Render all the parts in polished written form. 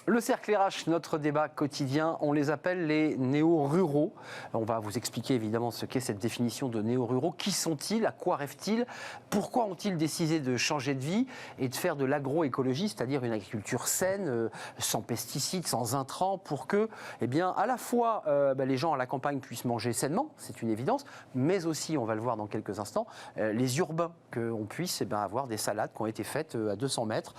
Le cercle RH, notre débat quotidien, on les appelle les néo-ruraux. On va vous expliquer évidemment ce qu'est cette définition de néo-ruraux. Qui sont-ils? À quoi rêvent-ils? Pourquoi ont-ils décidé de changer de vie et de faire de l'agroécologie, c'est-à-dire une agriculture saine, sans pesticides, sans intrants, pour que, eh bien, à la fois les gens à la campagne puissent manger sainement, c'est une évidence, mais aussi, on va le voir dans quelques instants, les urbains, qu'on puisse avoir des salades qui ont été faites à 200 mètres,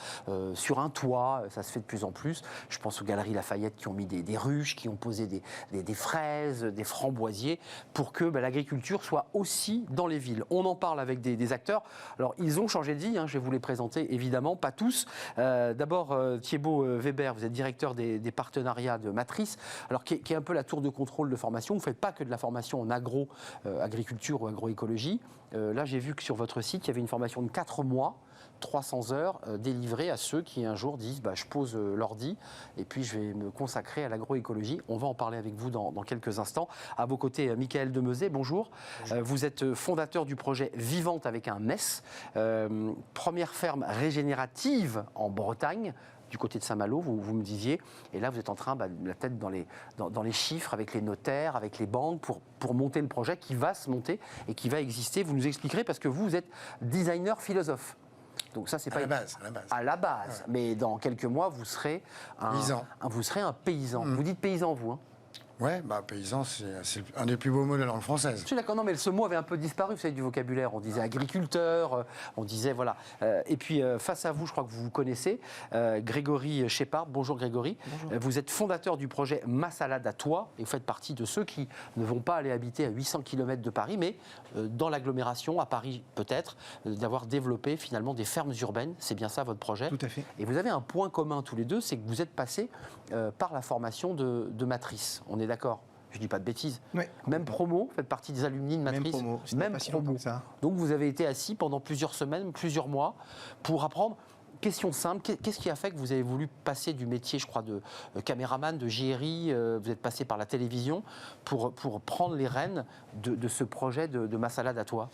sur un toit, ça se fait de plus en plus. Je pense aux Galeries Lafayette qui ont mis des ruches, qui ont posé des fraises, des framboisiers, pour que l'agriculture soit aussi dans les villes. On en parle avec des acteurs. Alors, ils ont changé de vie, je vais vous les présenter, évidemment, pas tous. D'abord, Thibaut Weber, vous êtes directeur des partenariats de Matrice, alors qui est un peu la tour de contrôle de formation. Vous ne faites pas que de la formation en agriculture ou agroécologie. Là, j'ai vu que sur votre site, il y avait une formation de 4 mois, 300 heures délivrées à ceux qui un jour disent je pose l'ordi et puis je vais me consacrer à l'agroécologie. On va en parler avec vous dans quelques instants. À vos côtés, Michael Demezet, bonjour. Vous êtes fondateur du projet Vivante avec un S, première ferme régénérative en Bretagne, du côté de Saint-Malo, vous me disiez, et là vous êtes en train, la tête dans les chiffres, avec les notaires, avec les banques, pour monter le projet qui va se monter et qui va exister. Vous nous expliquerez, parce que vous êtes designer philosophe. Donc ça, c'est pas à la base. Ouais. Mais dans quelques mois, vous serez un paysan. Vous dites paysan, vous, Oui, paysan, c'est un des plus beaux mots de la langue française. Je suis d'accord, non, mais ce mot avait un peu disparu, vous savez, du vocabulaire. On disait agriculteur, on disait, voilà. Et puis, face à vous, je crois que vous vous connaissez, Grégory Shepard. Bonjour Grégory. Bonjour. Vous êtes fondateur du projet Ma Salade à Toi, et vous faites partie de ceux qui ne vont pas aller habiter à 800 km de Paris, mais dans l'agglomération, à Paris peut-être, d'avoir développé finalement des fermes urbaines. C'est bien ça votre projet? Tout à fait. Et vous avez un point commun tous les deux, c'est que vous êtes passés par la formation de Matrice. On est d'accord? Je ne dis pas de bêtises. Oui. Même promo, vous faites partie des alumni de Matrice. Même promo. Ça. Donc vous avez été assis pendant plusieurs semaines, plusieurs mois, pour apprendre. Question simple, qu'est-ce qui a fait que vous avez voulu passer du métier, je crois, de caméraman, de JRI, vous êtes passé par la télévision, pour prendre les rênes de ce projet de Ma Salade à Toi?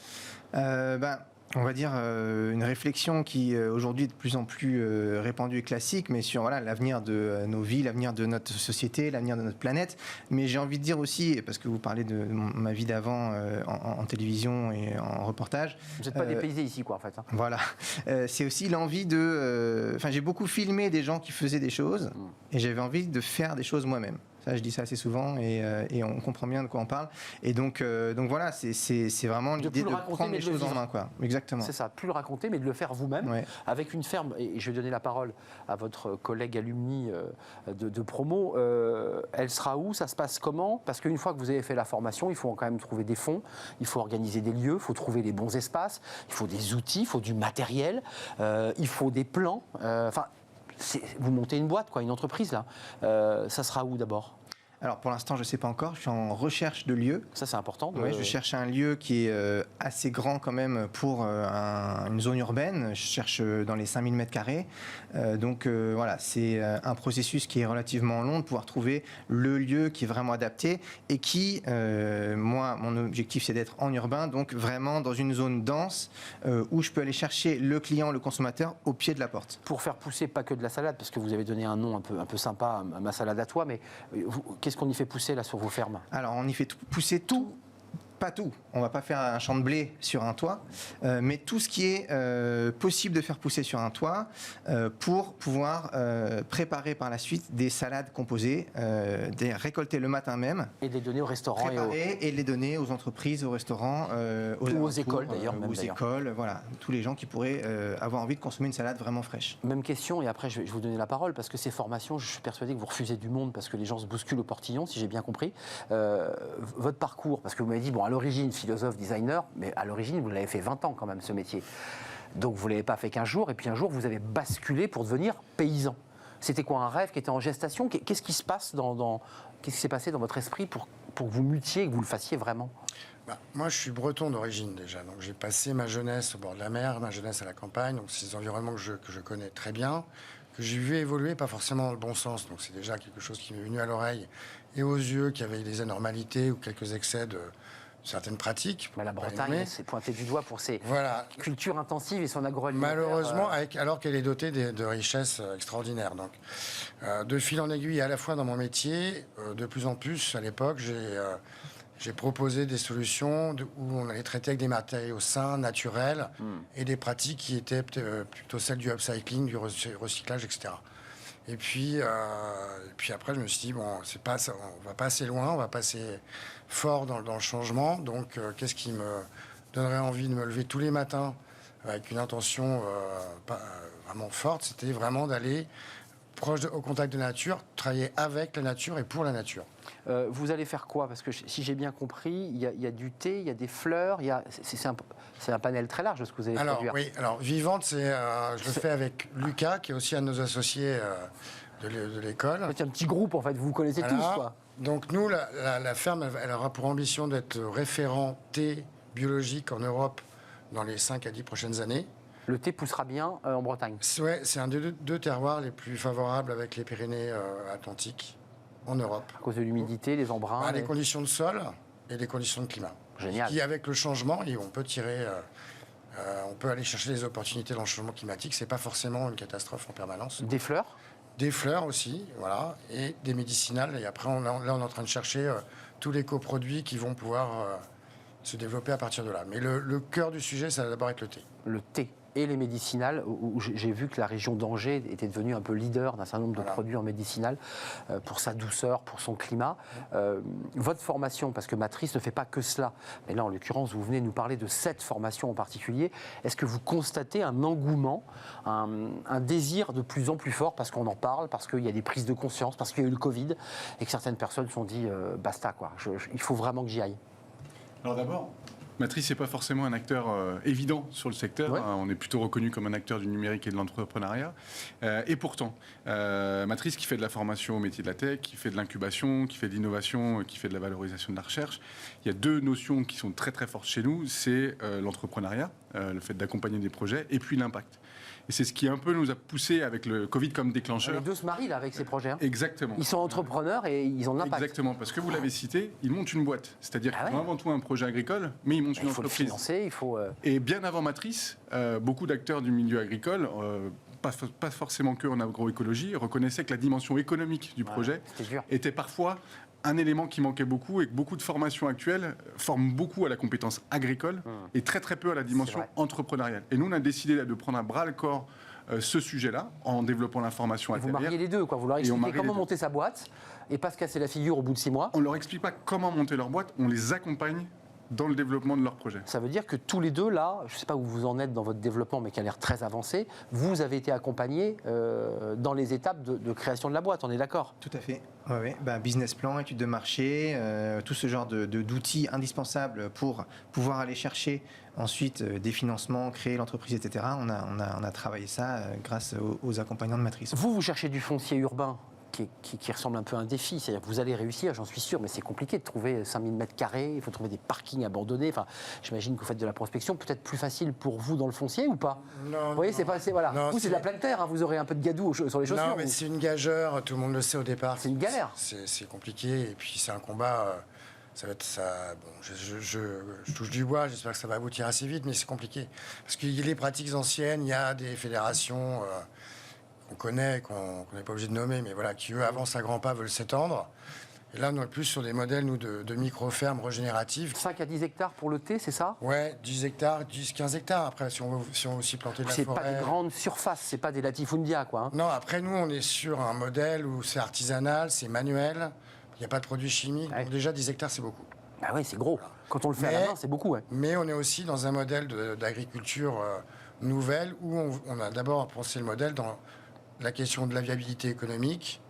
On va dire une réflexion qui aujourd'hui est de plus en plus répandue et classique, mais sur l'avenir de nos vies, l'avenir de notre société, l'avenir de notre planète. Mais j'ai envie de dire aussi, parce que vous parlez de ma vie d'avant en télévision et en reportage. Vous n'êtes pas dépaysé ici, quoi, en fait. Voilà. C'est aussi l'envie de... j'ai beaucoup filmé des gens qui faisaient des choses, et j'avais envie de faire des choses moi-même. Ça, je dis ça assez souvent et on comprend bien de quoi on parle. Et donc voilà, c'est vraiment l'idée de prendre les choses en main, quoi. Exactement. C'est ça, plus le raconter, mais de le faire vous-même, avec une ferme. Et je vais donner la parole à votre collègue alumni de promo. Elle sera où? Ça se passe comment? Parce qu'une fois que vous avez fait la formation, il faut quand même trouver des fonds, il faut organiser des lieux, il faut trouver les bons espaces, il faut des outils, il faut du matériel, il faut des plans. Vous montez une boîte, une entreprise, là. Ça sera où d'abord? Alors pour l'instant, je ne sais pas encore. Je suis en recherche de lieu. Ça, c'est important. Oui, je cherche un lieu qui est assez grand quand même pour une zone urbaine. Je cherche dans les 5000 m². Donc voilà, c'est un processus qui est relativement long de pouvoir trouver le lieu qui est vraiment adapté et qui, moi, mon objectif, c'est d'être en urbain, donc vraiment dans une zone dense où je peux aller chercher le client, le consommateur au pied de la porte. Pour faire pousser pas que de la salade, parce que vous avez donné un nom un peu sympa à Ma Salade à Toi, mais qu'est-ce qu'on y fait pousser là sur vos fermes? Alors on y fait pousser tout. Pas tout, on va pas faire un champ de blé sur un toit, mais tout ce qui est possible de faire pousser sur un toit pour pouvoir préparer par la suite des salades composées, récolter le matin même. Et de les donner aux restaurants. Et de les donner aux entreprises, aux restaurants, aux écoles d'ailleurs. Écoles, voilà, tous les gens qui pourraient avoir envie de consommer une salade vraiment fraîche. Même question, et après je vais vous donner la parole, parce que ces formations, je suis persuadé que vous refusez du monde parce que les gens se bousculent au portillon, si j'ai bien compris. Votre parcours, parce que vous m'avez dit, à l'origine, philosophe, designer, mais à l'origine, vous l'avez fait 20 ans quand même, ce métier. Donc vous ne l'avez pas fait qu'un jour, et puis un jour, vous avez basculé pour devenir paysan. C'était quoi, un rêve qui était en gestation? Qu'est-ce qui se passe qu'est-ce qui s'est passé dans votre esprit pour que vous mutiez et que vous le fassiez vraiment? Moi, je suis breton d'origine déjà, donc j'ai passé ma jeunesse au bord de la mer, ma jeunesse à la campagne, donc c'est des environnements que je connais très bien, que j'ai vu évoluer, pas forcément dans le bon sens, donc c'est déjà quelque chose qui m'est venu à l'oreille et aux yeux, qui avait des anormalités ou quelques excès certaines pratiques. Mais la Bretagne s'est pointée du doigt pour ses cultures intensives et son agroalimentaire. Malheureusement, alors qu'elle est dotée de richesses extraordinaires. Donc, de fil en aiguille, à la fois dans mon métier, de plus en plus, à l'époque, j'ai proposé des solutions où on allait traiter avec des matériaux sains, naturels, et des pratiques qui étaient plutôt celles du upcycling, du recyclage, etc. Et puis après, je me suis dit, bon, on va pas assez loin, on va pas assez fort dans le changement. Donc, qu'est-ce qui me donnerait envie de me lever tous les matins avec une intention vraiment forte? C'était vraiment d'aller au contact de la nature, travailler avec la nature et pour la nature. Vous allez faire quoi? Parce que si j'ai bien compris, il y a du thé, il y a des fleurs, c'est un panel très large ce que vous allez produire. Oui, alors Vivante, je le fais avec Lucas, qui est aussi un de nos associés de l'école. C'est un petit groupe en fait, vous vous connaissez tous quoi. Donc nous, la ferme, elle aura pour ambition d'être référent thé biologique en Europe dans les 5 à 10 prochaines années. Le thé poussera bien en Bretagne. Oui, c'est un des deux terroirs les plus favorables avec les Pyrénées Atlantiques en Europe. À cause de l'humidité, les embruns. Les conditions de sol et les conditions de climat. Génial. Qui, avec le changement, on peut on peut aller chercher les opportunités dans le changement climatique. C'est pas forcément une catastrophe en permanence. Des fleurs? Des fleurs aussi, voilà, et des médicinales. Et après, on est en train de chercher tous les coproduits qui vont pouvoir se développer à partir de là. Mais le cœur du sujet, ça va d'abord être le thé. Le thé et les médicinales, où j'ai vu que la région d'Angers était devenue un peu leader d'un certain nombre de produits en médicinal pour sa douceur, pour son climat. Votre formation, parce que Matrice ne fait pas que cela, mais là en l'occurrence vous venez nous parler de cette formation en particulier, est-ce que vous constatez un engouement, un désir de plus en plus fort, parce qu'on en parle, parce qu'il y a des prises de conscience, parce qu'il y a eu le Covid, et que certaines personnes se sont dit basta quoi, il faut vraiment que j'y aille? Alors d'abord, Matrice n'est pas forcément un acteur évident sur le secteur. Ouais. On est plutôt reconnu comme un acteur du numérique et de l'entrepreneuriat. Et pourtant, Matrice qui fait de la formation au métier de la tech, qui fait de l'incubation, qui fait de l'innovation, qui fait de la valorisation de la recherche, il y a deux notions qui sont très très fortes chez nous. C'est l'entrepreneuriat, le fait d'accompagner des projets, et puis l'impact. Et c'est ce qui un peu nous a poussé avec le Covid comme déclencheur. Les deux se marient là avec ces projets. Hein. Exactement. Ils sont entrepreneurs et ils ont de l'impact. Exactement, parce que vous l'avez cité, ils montent une boîte. C'est-à-dire qu'ils ont avant tout un projet agricole, mais ils montent une entreprise. Il faut le financer, il faut... Et bien avant Matrice, beaucoup d'acteurs du milieu agricole, pas forcément que en agroécologie, reconnaissaient que la dimension économique du projet était parfois un élément qui manquait beaucoup et que beaucoup de formations actuelles forment beaucoup à la compétence agricole et très très peu à la dimension entrepreneuriale. Et nous, on a décidé de prendre à bras-le-corps ce sujet-là en développant la formation à Vous mariez les deux, quoi. Vous leur expliquez comment monter sa boîte et pas se casser la figure au bout de 6 mois. On leur explique pas comment monter leur boîte, on les accompagne dans le développement de leur projet. Ça veut dire que tous les deux, là, je ne sais pas où vous en êtes dans votre développement, mais qui a l'air très avancé, vous avez été accompagnés dans les étapes de création de la boîte, on est d'accord? Tout à fait. Ouais. Business plan, études de marché, tout ce genre d'outils indispensables pour pouvoir aller chercher ensuite des financements, créer l'entreprise, etc. On a travaillé ça grâce aux accompagnants de Matrice. Vous cherchez du foncier urbain qui ressemble un peu à un défi. C'est-à-dire que vous allez réussir, j'en suis sûr, mais c'est compliqué de trouver 5000 m², il faut trouver des parkings abandonnés. Enfin, j'imagine que vous faites de la prospection, peut-être plus facile pour vous dans le foncier ou pas? Non. Vous voyez, voilà. Non, vous, c'est de la pleine terre, hein, vous aurez un peu de gadou sur les chaussures. Non, mais c'est une gageure, tout le monde le sait au départ. C'est une galère. C'est compliqué, et puis c'est un combat... Ça va être ça. Bon, je touche du bois, j'espère que ça va aboutir assez vite, mais c'est compliqué. Parce qu'il y a les pratiques anciennes, il y a des fédérations... qu'on connaît, qu'on n'est pas obligé de nommer, mais voilà, qui eux avancent à grands pas, veulent s'étendre. Et là, on est plus sur des modèles, nous, de micro-fermes régénératives. 5 à 10 hectares pour le thé, c'est ça? Ouais, 10 hectares, 10-15 hectares. Après, si on veut aussi planter de la forêt... C'est pas des grandes surfaces, c'est pas des latifundia, quoi. Hein. Non, après, nous, on est sur un modèle où c'est artisanal, c'est manuel, il n'y a pas de produits chimiques. Ouais. Donc déjà, 10 hectares, c'est beaucoup. Ah oui, c'est gros. Quand on le fait à la main, c'est beaucoup, ouais. Mais on est aussi dans un modèle d'agriculture nouvelle où on a d'abord pensé le modèle dans la question de la viabilité économique,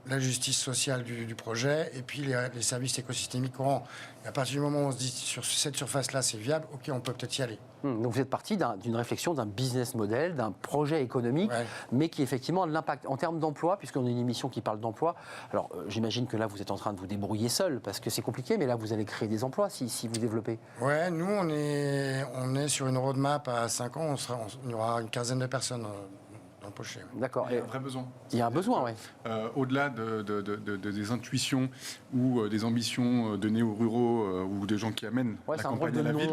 la justice sociale du projet, et puis les services écosystémiques courants. Et à partir du moment où on se dit sur cette surface-là, c'est viable, ok, on peut peut-être y aller. Donc vous êtes parti d'une réflexion, d'un business model, d'un projet économique, mais qui effectivement a de l'impact. En termes d'emploi, puisqu'on a une émission qui parle d'emploi, alors j'imagine que là vous êtes en train de vous débrouiller seul, parce que c'est compliqué, mais là vous allez créer des emplois si vous développez. Ouais, nous on est sur une roadmap à 5 ans, il y aura une quinzaine de personnes d'empocher. D'accord. Il y a un vrai besoin. Il y a un besoin, oui. Au-delà des intuitions ou des ambitions de néo-ruraux ou de gens qui amènent la campagne à la ville,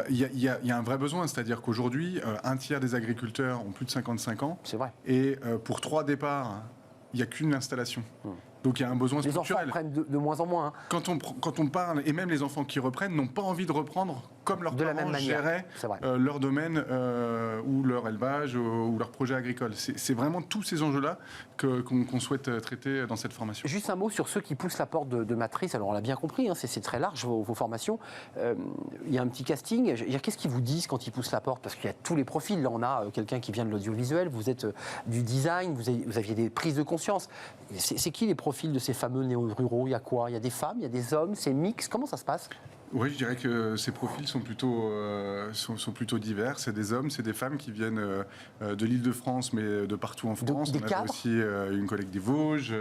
il y a un vrai besoin. C'est-à-dire qu'aujourd'hui, un tiers des agriculteurs ont plus de 55 ans. C'est vrai. Et pour 3 départs, il n'y a qu'une installation. Donc il y a un besoin structurel. Les enfants prennent de moins en moins. Hein. Quand on parle, et même les enfants qui reprennent n'ont pas envie de reprendre comme leurs parents géraient leur domaine ou leur élevage ou leur projet agricole. C'est vraiment tous ces enjeux-là qu'on souhaite traiter dans cette formation. Juste un mot sur ceux qui poussent la porte de Matrice. Alors on l'a bien compris, hein, c'est très large vos formations. Il y a un petit casting. Qu'est-ce qu'ils vous disent quand ils poussent la porte? Parce qu'il y a tous les profils. Là on a quelqu'un qui vient de l'audiovisuel, vous êtes du design, vous aviez des prises de conscience. C'est qui les profils de ces fameux néo-ruraux? Il y a quoi? Il y a des femmes, il y a des hommes, c'est mix. Comment ça se passe? Oui, je dirais que ces profils sont plutôt divers. C'est des hommes, c'est des femmes qui viennent de l'Île-de-France, mais de partout en France. Des On a cadres aussi une collègue des Vosges.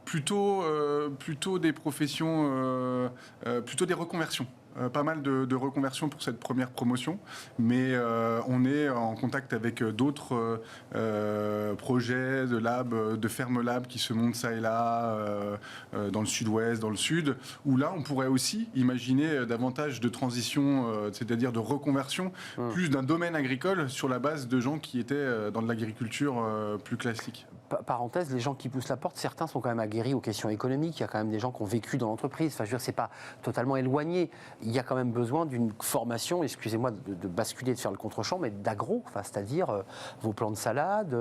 Plutôt des professions, plutôt des reconversions. Pas mal de reconversions pour cette première promotion, mais on est en contact avec d'autres projets de lab, de fermes lab qui se montent ça et là, dans le sud-ouest, dans le sud, où là on pourrait aussi imaginer davantage de transition, c'est-à-dire de reconversion, plus d'un domaine agricole sur la base de gens qui étaient dans de l'agriculture plus classique. Parenthèse, les gens qui poussent la porte, certains sont quand même aguerris aux questions économiques. Il y a quand même des gens qui ont vécu dans l'entreprise. Enfin, je veux dire, c'est pas totalement éloigné. Il y a quand même besoin d'une formation, excusez-moi de basculer, de faire le contre-champ, mais d'agro, enfin, c'est-à-dire vos plants de salade,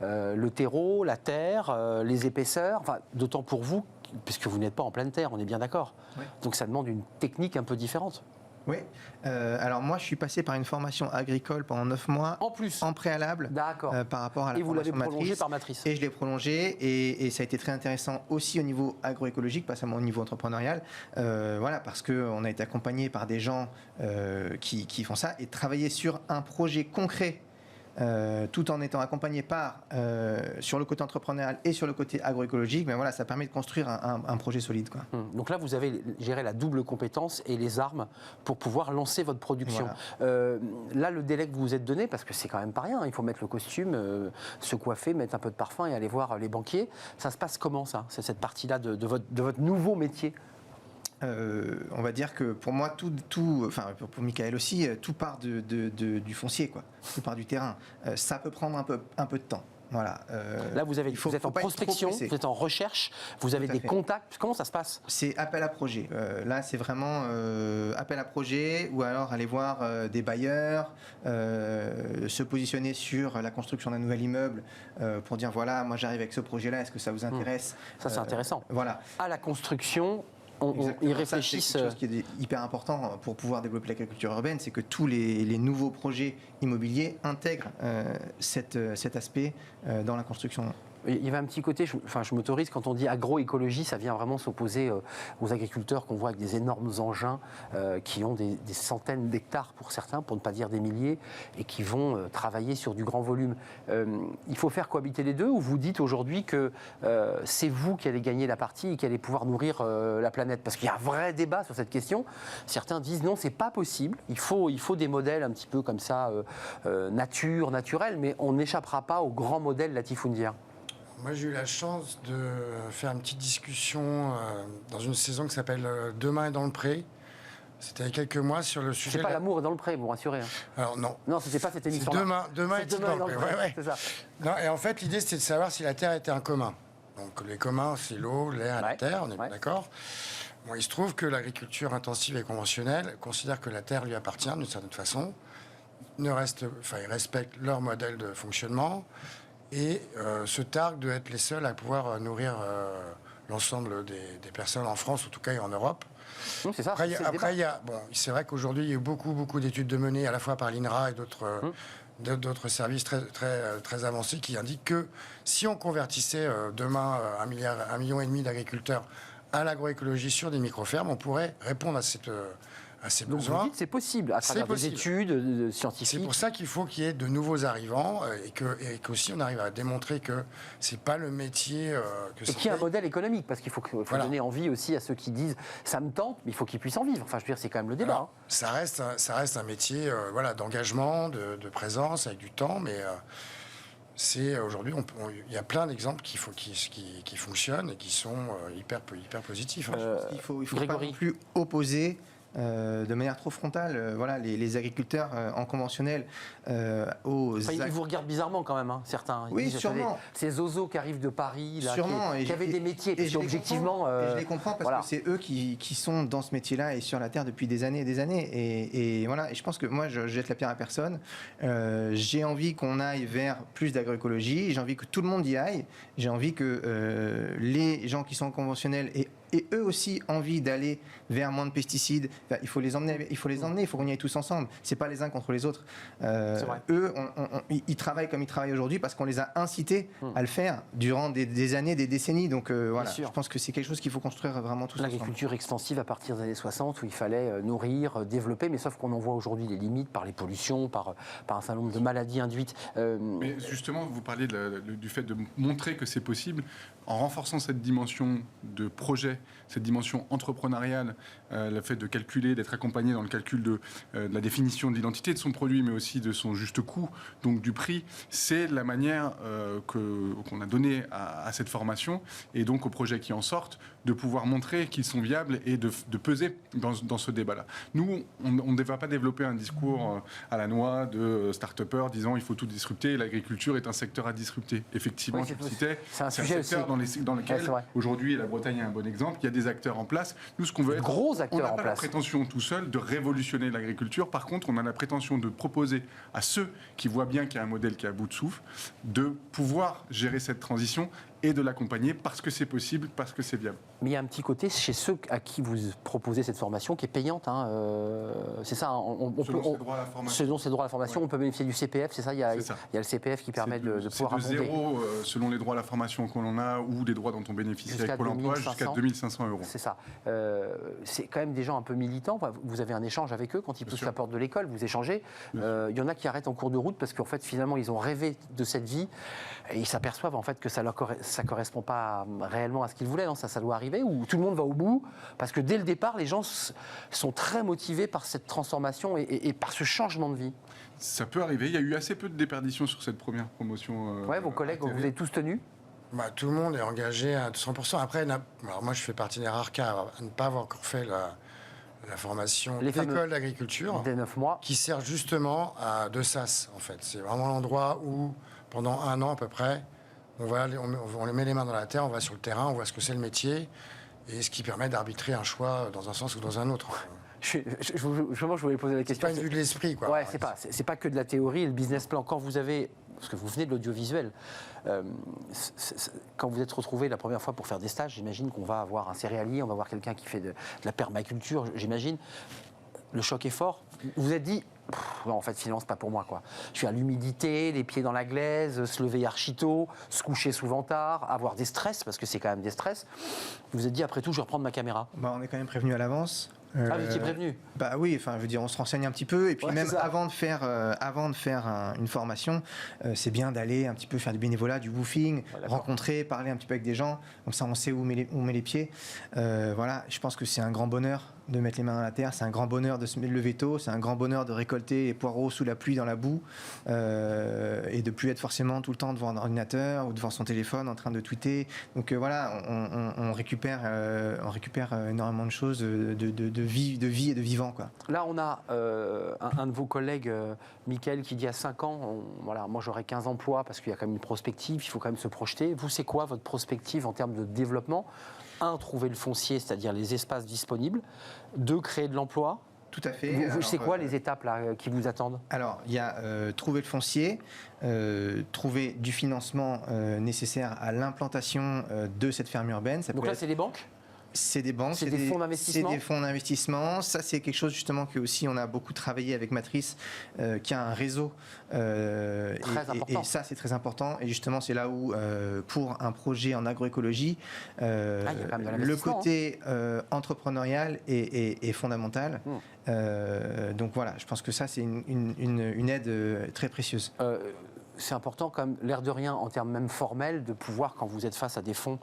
le terreau, la terre, les épaisseurs, enfin, d'autant pour vous, puisque vous n'êtes pas en pleine terre, on est bien d'accord. Oui. Donc ça demande une technique un peu différente. Oui. Alors moi, je suis passé par une formation agricole pendant 9 mois. En plus. En préalable. D'accord. Par rapport à la formation Matrice. Et vous l'avez prolongé par Matrice. Et je l'ai prolongé et ça a été très intéressant aussi au niveau agroécologique, pas seulement au niveau entrepreneurial. Voilà, parce qu'on a été accompagné par des gens qui font ça et travailler sur un projet concret. Tout en étant accompagné sur le côté entrepreneurial et sur le côté agroécologique, mais voilà, ça permet de construire un projet solide, quoi. Donc là, vous avez géré la double compétence et les armes pour pouvoir lancer votre production. Voilà. Là, le délai que vous vous êtes donné, parce que c'est quand même pas rien, il faut mettre le costume, se coiffer, mettre un peu de parfum et aller voir les banquiers. Ça se passe comment, ça? C'est cette partie-là de votre nouveau métier? On va dire que pour moi, enfin pour Michael aussi, tout part du foncier, quoi. Tout part du terrain. Ça peut prendre un peu de temps. Voilà. Là, vous êtes en prospection, vous êtes en recherche, vous avez des contacts. Comment ça se passe? C'est appel à projet. Là, c'est vraiment appel à projet, ou alors aller voir des bailleurs, se positionner sur la construction d'un nouvel immeuble pour dire voilà, moi j'arrive avec ce projet-là, est-ce que ça vous intéresse? Ça, c'est intéressant. Voilà. À la construction. Ils réfléchissent. C'est quelque chose qui est hyper important pour pouvoir développer l'agriculture urbaine, c'est que tous les nouveaux projets immobiliers intègrent cet aspect dans la construction. Il y avait un petit côté, je m'autorise, quand on dit agroécologie, ça vient vraiment s'opposer aux agriculteurs qu'on voit avec des énormes engins qui ont des centaines d'hectares pour certains, pour ne pas dire des milliers, et qui vont travailler sur du grand volume. Il faut faire cohabiter les deux, ou vous dites aujourd'hui que c'est vous qui allez gagner la partie et qui allez pouvoir nourrir la planète? Parce qu'il y a un vrai débat sur cette question. Certains disent non, c'est pas possible, il faut des modèles un petit peu comme ça, naturels, mais on n'échappera pas au grand modèle latifundien. Moi, j'ai eu la chance de faire une petite discussion dans une saison qui s'appelle Demain est dans le pré. C'était il y a quelques mois sur le sujet. C'est pas l'amour est dans le pré, vous me rassurez. Hein. Alors non. Non, c'était pas cette émission. Demain est dans le pré. Ouais. C'est ça. Non, et en fait, l'idée, c'était de savoir si la terre était un commun. Donc les communs, c'est l'eau, l'air et la terre, on est bien d'accord. Bon, il se trouve que l'agriculture intensive et conventionnelle considère que la terre lui appartient d'une certaine façon. Ils respectent leur modèle de fonctionnement. Et se targuent d'être les seuls à pouvoir nourrir l'ensemble des personnes en France, en tout cas, et en Europe. C'est ça. C'est vrai qu'aujourd'hui, il y a eu beaucoup d'études de menées, à la fois par l'INRA et d'autres services très avancés qui indiquent que si on convertissait demain 1,5 million d'agriculteurs à l'agroécologie sur des micro-fermes, on pourrait répondre à à ses Donc besoins. vous dites c'est possible à travers des études scientifiques. C'est pour ça qu'il faut qu'il y ait de nouveaux arrivants et qu'aussi on arrive à démontrer que c'est pas le métier que et qu'il y a un modèle économique, parce qu'il faut donner envie aussi à ceux qui disent ça me tente, mais il faut qu'ils puissent en vivre. Enfin, je veux dire, c'est quand même le débat. Alors, ça reste un métier d'engagement, de présence, avec du temps, mais aujourd'hui, il y a plein d'exemples qui fonctionnent et qui sont hyper positifs. Il faut pas non plus opposer de manière trop frontale les agriculteurs en conventionnel aux... Ils vous regardent bizarrement quand même, certains. Oui, sûrement. Ces zozos qui arrivent de Paris, là, qui avaient des métiers, et objectivement... je les comprends parce que c'est eux qui sont dans ce métier-là et sur la Terre depuis des années et des années. Et voilà, et je pense que moi, je jette la pierre à personne. J'ai envie qu'on aille vers plus d'agroécologie, j'ai envie que tout le monde y aille, j'ai envie que les gens qui sont conventionnels et eux aussi envie d'aller vers moins de pesticides. Enfin, il faut les emmener, il faut qu'on y aille tous ensemble. C'est pas les uns contre les autres. Eux, ils travaillent comme ils travaillent aujourd'hui parce qu'on les a incités à le faire durant des années, des décennies. Donc voilà, je pense que c'est quelque chose qu'il faut construire vraiment tous ensemble. L'agriculture extensive à partir des années 60 où il fallait nourrir, développer, mais sauf qu'on en voit aujourd'hui les limites par les pollutions, par un certain nombre de maladies induites. Mais justement, vous parlez du fait de montrer que c'est possible en renforçant cette dimension de projet, cette dimension entrepreneuriale, le fait de calculer, d'être accompagné dans le calcul de la définition de l'identité de son produit, mais aussi de son juste coût, donc du prix, c'est la manière qu'on a donnée à cette formation et donc aux projets qui en sortent, de pouvoir montrer qu'ils sont viables et de peser dans ce débat-là. Nous, on ne va pas développer un discours à la noix de start-upers disant il faut tout disrupter, l'agriculture est un secteur à disrupter. Effectivement, oui, je le citais, c'est un sujet secteur dans lequel, aujourd'hui, la Bretagne est un bon exemple, il y a des acteurs en place. Nous, ce qu'on veut être, gros acteurs on n'a en pas place. la prétention tout seul de révolutionner l'agriculture. Par contre, on a la prétention de proposer à ceux qui voient bien qu'il y a un modèle qui est à bout de souffle, de pouvoir gérer cette transition et de l'accompagner parce que c'est possible, parce que c'est viable. Mais il y a un petit côté chez ceux à qui vous proposez cette formation qui est payante. C'est ça, selon ses droits à la formation, on peut bénéficier du CPF, c'est ça, il y a le CPF qui permet de pouvoir abonder. C'est de zéro selon les droits à la formation qu'on en a ou des droits dont on bénéficie avec Pôle emploi jusqu'à 2 500 €. C'est ça. C'est quand même des gens un peu militants. Vous avez un échange avec eux quand ils poussent la porte de l'école, vous échangez. Il y en a qui arrêtent en cours de route parce qu'en fait, finalement, ils ont rêvé de cette vie et ils s'aperçoivent en fait que ça ne correspond pas réellement à ce qu'ils voulaient. Non, ça doit arriver ou tout le monde va au bout parce que dès le départ, les gens sont très motivés par cette transformation et par ce changement de vie. Ça peut arriver. Il y a eu assez peu de déperditions sur cette première promotion. Vos collègues, vous avez tous tenu? Tout le monde est engagé à 100%. Après, alors moi, je fais partie des rares cas à ne pas avoir encore fait la formation d'école d'agriculture des 9 mois qui sert justement de SAS, en fait. C'est vraiment l'endroit où, pendant 1 an à peu près, on met les mains dans la terre, on va sur le terrain, on voit ce que c'est le métier, et ce qui permet d'arbitrer un choix dans un sens ou dans un autre. Je voulais poser la question. C'est pas une vue de l'esprit, quoi. Ouais, c'est pas que de la théorie et le business plan. Quand vous avez, parce que vous venez de l'audiovisuel, quand vous êtes retrouvé la première fois pour faire des stages, j'imagine qu'on va avoir un céréalier, on va avoir quelqu'un qui fait de la permaculture, j'imagine. Le choc est fort. Vous vous êtes dit, en fait, finalement, c'est pas pour moi, quoi. Je suis à l'humidité, les pieds dans la glaise, se lever archi-tôt, se coucher souvent tard, avoir des stress, parce que c'est quand même des stress. Vous vous êtes dit, après tout, je vais reprendre ma caméra. On est quand même prévenu à l'avance. Vous étiez prévenu? Oui, enfin, je veux dire, on se renseigne un petit peu, et puis même avant de faire une formation, c'est bien d'aller un petit peu faire du bénévolat, du woofing, rencontrer, parler un petit peu avec des gens, comme ça on sait où on met les pieds. Je pense que c'est un grand bonheur de mettre les mains dans la terre, c'est un grand bonheur de se lever tôt, c'est un grand bonheur de récolter les poireaux sous la pluie, dans la boue, et de plus être forcément tout le temps devant un ordinateur ou devant son téléphone en train de tweeter. Donc on récupère énormément de choses de vie et de vivant, quoi. Là, on a un de vos collègues, Mickaël, qui dit il y a 5 ans, moi j'aurai 15 emplois parce qu'il y a quand même une prospective, il faut quand même se projeter. Vous, c'est quoi votre prospective en termes de développement? 1, trouver le foncier, c'est-à-dire les espaces disponibles. 2, créer de l'emploi. Tout à fait. C'est quoi les étapes là, qui vous attendent? Alors, il y a trouver le foncier, trouver du financement nécessaire à l'implantation de cette ferme urbaine. Donc là, c'est les banques? C'est des banques, C'est des fonds d'investissement. C'est des fonds d'investissement. Ça, c'est quelque chose justement que aussi on a beaucoup travaillé avec Matrice, qui a un réseau. Très important. Et ça, c'est très important. Et justement, c'est là où, pour un projet en agroécologie, il y a quand même de le l'investissement, côté entrepreneurial est fondamental. Donc voilà, je pense que ça, c'est une aide très précieuse. C'est important, comme l'air de rien, en termes même formels, de pouvoir, quand vous êtes face à des fonds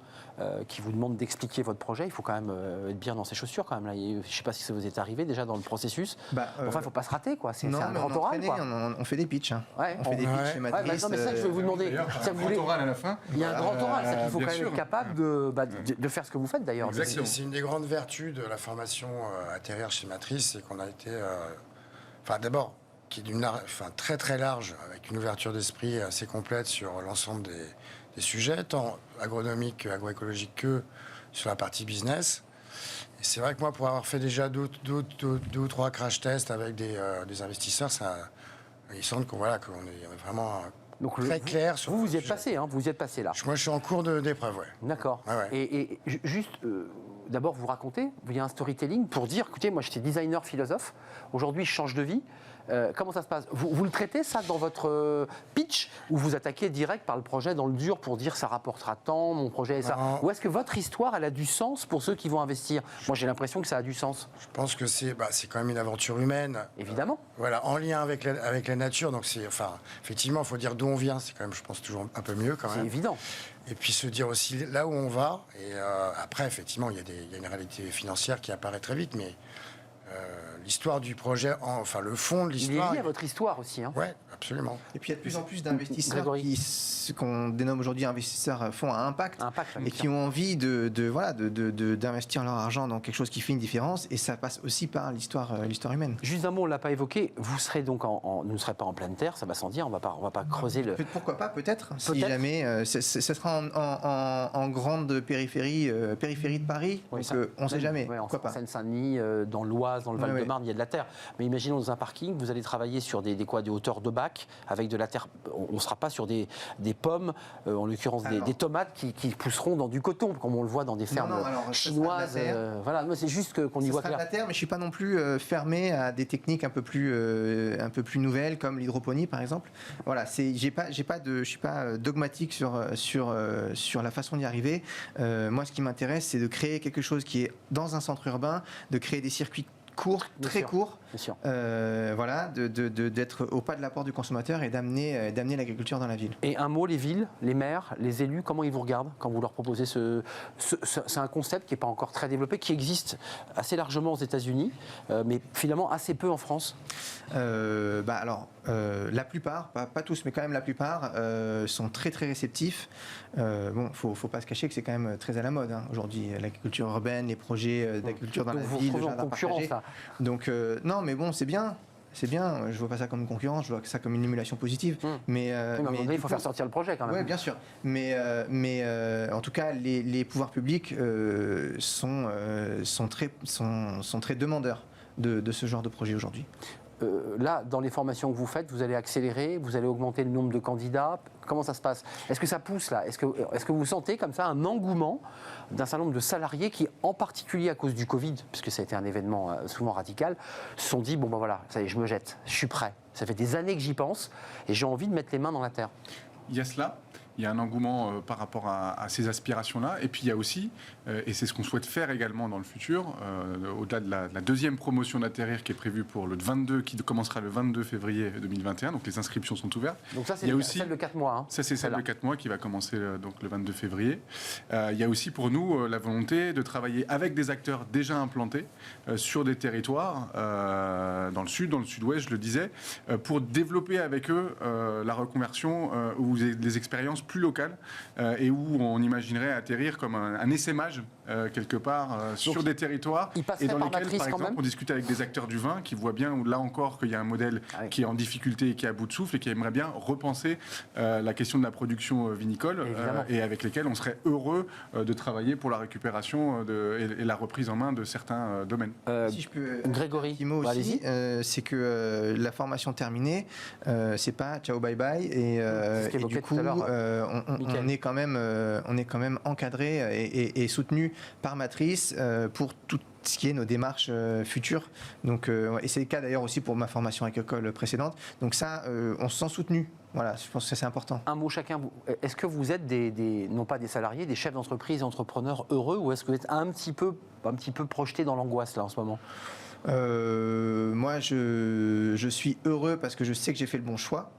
qui vous demandent d'expliquer votre projet, il faut quand même être bien dans ses chaussures quand même. Là. Je ne sais pas si ça vous est arrivé déjà dans le processus. Enfin, il ne faut pas se rater, quoi. C'est un grand oral, quoi. On fait des pitchs. Hein. Ouais, on fait des pitchs chez Matrice. Non, mais ça, je vais vous demander. D'ailleurs, Ça, vous voulez... oral à la fin. Il y a un grand oral, c'est qu'il faut bien quand même sûr. être capable de faire ce que vous faites, d'ailleurs. Exactement. C'est une des grandes vertus de la formation Atterrir chez Matrice, c'est qu'on a été... Enfin, d'abord, qui est très très large, avec une ouverture d'esprit assez complète sur l'ensemble des sujets, tant agronomiques, agroécologiques que sur la partie business. Et c'est vrai que moi, pour avoir fait déjà deux ou trois crash tests avec des investisseurs, il semble qu'on est vraiment très clair sur vous y êtes passé, hein, vous y êtes passé là. Moi, je suis en cours d'épreuve, ouais. D'accord. Ouais. Et juste, d'abord, vous racontez, il y a un storytelling pour dire, écoutez, moi j'étais designer philosophe, aujourd'hui je change de vie. Comment ça se passe vous le traitez ça dans votre pitch ou vous attaquez direct par le projet dans le dur pour dire ça rapportera tant, mon projet est ça? Ou est-ce que votre histoire elle a du sens pour ceux qui vont investir? Moi j'ai l'impression que ça a du sens. Je pense que c'est quand même une aventure humaine. Évidemment. Voilà, en lien avec la nature. Donc effectivement, il faut dire d'où on vient. C'est quand même, je pense, toujours un peu mieux quand même. C'est évident. Et puis se dire aussi là où on va. Et après, effectivement, il y a une réalité financière qui apparaît très vite, mais l'histoire du projet, le fond de l'histoire. Il est lié à votre histoire aussi. Hein. Oui, absolument. Et puis il y a de plus en plus d'investisseurs ce qu'on dénomme aujourd'hui investisseurs fonds à impact et qui ont envie d'investir leur argent dans quelque chose qui fait une différence. Et ça passe aussi par l'histoire humaine. Juste un mot, on ne l'a pas évoqué. Vous serez donc vous ne serez pas en pleine terre, ça va sans dire. On va pas creuser le. Pourquoi pas, peut-être. Si jamais, ce sera en grande périphérie de Paris. Oui, donc on ne sait jamais. Ouais, pourquoi en pas. Seine-Saint-Denis, dans l'Oise, dans le Val-de-Marne, il y a de la terre. Mais imaginons dans un parking, vous allez travailler sur des hauteurs de bac avec de la terre. On ne sera pas sur des pommes, en l'occurrence des tomates qui pousseront dans du coton, comme on le voit dans des fermes chinoises. Voilà, c'est juste qu'on y voit clair. La terre, mais je ne suis pas non plus fermé à des techniques un peu plus nouvelles, comme l'hydroponie par exemple. Voilà, je ne suis pas dogmatique sur la façon d'y arriver. Moi, ce qui m'intéresse, c'est de créer quelque chose qui est dans un centre urbain, de créer des circuits courts, très courts, d'être au pas de la porte du consommateur et d'amener l'agriculture dans la ville. Et un mot, les villes, les maires, les élus, comment ils vous regardent quand vous leur proposez c'est un concept qui n'est pas encore très développé, qui existe assez largement aux États-Unis, mais finalement assez peu en France. La plupart, pas tous, mais quand même la plupart, sont très très réceptifs. Faut pas se cacher que c'est quand même très à la mode aujourd'hui, l'agriculture urbaine, les projets d'agriculture dans la ville, le jardin partagé. Donc non, mais bon, c'est bien. C'est bien, je vois pas ça comme une concurrence, je vois ça comme une émulation positive. Mais il faut faire sortir le projet quand même. Oui, bien sûr. Mais en tout cas, les pouvoirs publics sont très demandeurs de ce genre de projet aujourd'hui. Là, dans les formations que vous faites, vous allez accélérer, vous allez augmenter le nombre de candidats. Comment ça se passe? Est-ce que ça pousse là? Est-ce que vous sentez comme ça un engouement d'un certain nombre de salariés qui, en particulier à cause du Covid, puisque ça a été un événement souvent radical, se sont dit, ça y est, je me jette, je suis prêt. Ça fait des années que j'y pense et j'ai envie de mettre les mains dans la terre. Il y a cela. Il y a un engouement par rapport à ces aspirations-là. Et puis il y a aussi, et c'est ce qu'on souhaite faire également dans le futur, au-delà de la deuxième promotion d'Atterrir qui est prévue pour le 22, qui commencera le 22 février 2021. Donc les inscriptions sont ouvertes. Donc ça, c'est celle de 4 mois. Hein. Ça, c'est celle de 4 mois qui va commencer donc le 22 février. Il y a aussi pour nous la volonté de travailler avec des acteurs déjà implantés sur des territoires, dans le sud, dans le sud-ouest, je le disais, pour développer avec eux la reconversion ou les expériences plus locales et où on imaginerait atterrir comme un essaimage quelque part sur des territoires et dans lesquels, par exemple, on discute avec des acteurs du vin qui voient bien, là encore, qu'il y a un modèle qui est en difficulté et qui est à bout de souffle et qui aimerait bien repenser la question de la production vinicole et avec lesquels on serait heureux de travailler pour la récupération et la reprise en main de certains domaines. Si je peux, Grégory, petit mot aussi, c'est que la formation terminée, c'est pas ciao bye bye et du coup on est quand même encadré et soutenu soutenu par Matrice pour tout ce qui est nos démarches futures. Donc, et c'est le cas d'ailleurs aussi pour ma formation agricole précédente. Donc ça, on se sent soutenu. Voilà, je pense que c'est important. Un mot chacun. Est-ce que vous êtes non pas des salariés, des chefs d'entreprise et entrepreneurs heureux, ou est-ce que vous êtes un petit peu projeté dans l'angoisse là en ce moment? Moi, je suis heureux parce que je sais que j'ai fait le bon choix.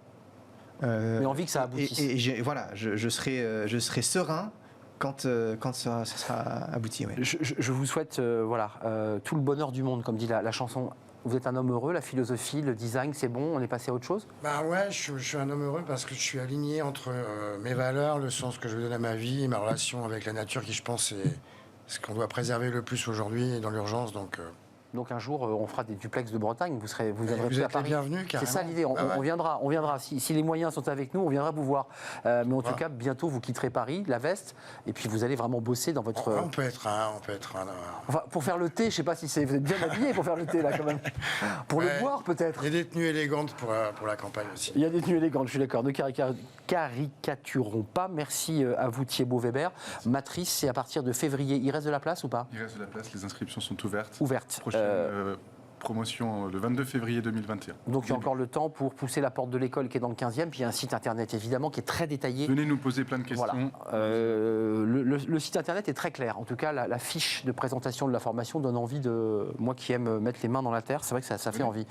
Mais envie que ça aboutisse. Voilà, je serai serein quand ça sera abouti. Ouais. Je vous souhaite tout le bonheur du monde, comme dit la chanson. Vous êtes un homme heureux, la philosophie, le design, c'est bon, on est passé à autre chose? Bah ouais, je suis un homme heureux parce que je suis aligné entre mes valeurs, le sens que je veux donner à ma vie et ma relation avec la nature qui, je pense, est ce qu'on doit préserver le plus aujourd'hui dans l'urgence. Donc un jour, on fera des duplex de Bretagne, vous viendrez vous plus à êtes Paris. les bienvenus, C'est carrément. ça l'idée, on viendra. Si les moyens sont avec nous, on viendra vous voir. Mais en tout cas, bientôt, vous quitterez Paris, la veste, et puis vous allez vraiment bosser dans votre... On peut être un. Enfin, pour faire le thé, je ne sais pas si vous êtes bien habillé pour faire le thé, là, quand même. Pour le boire, peut-être. Il y a des tenues élégantes pour la campagne aussi. Il y a des tenues élégantes, je suis d'accord. Ne caricaturons pas. Merci à vous, Thibaut Weber. Matrice, c'est à partir de février. Il reste de la place ou pas? Il reste de la place, les inscriptions sont ouvertes. Ouvertes. Prochaine promotion le 22 février 2021. Donc il y a encore le temps pour pousser la porte de l'école qui est dans le 15e, puis il y a un site internet évidemment qui est très détaillé. Venez nous poser plein de questions. Voilà. Le site internet est très clair. En tout cas, la fiche de présentation de la formation donne envie de... Moi qui aime mettre les mains dans la terre, c'est vrai que ça fait envie.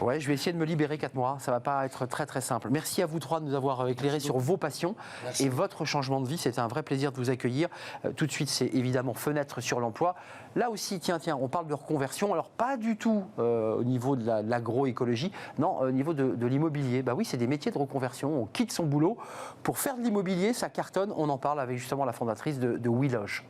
Ouais, je vais essayer de me libérer 4 mois. Ça ne va pas être très très simple. Merci à vous trois de nous avoir éclairé sur vos passions et votre changement de vie. C'était un vrai plaisir de vous accueillir. Tout de suite, c'est évidemment Fenêtre sur l'emploi. Là aussi, tiens, on parle de reconversion. Alors pas du tout au niveau de l'agroécologie, non, au niveau de l'immobilier. Bah oui, c'est des métiers de reconversion. On quitte son boulot pour faire de l'immobilier, ça cartonne. On en parle avec justement la fondatrice de WeLoge.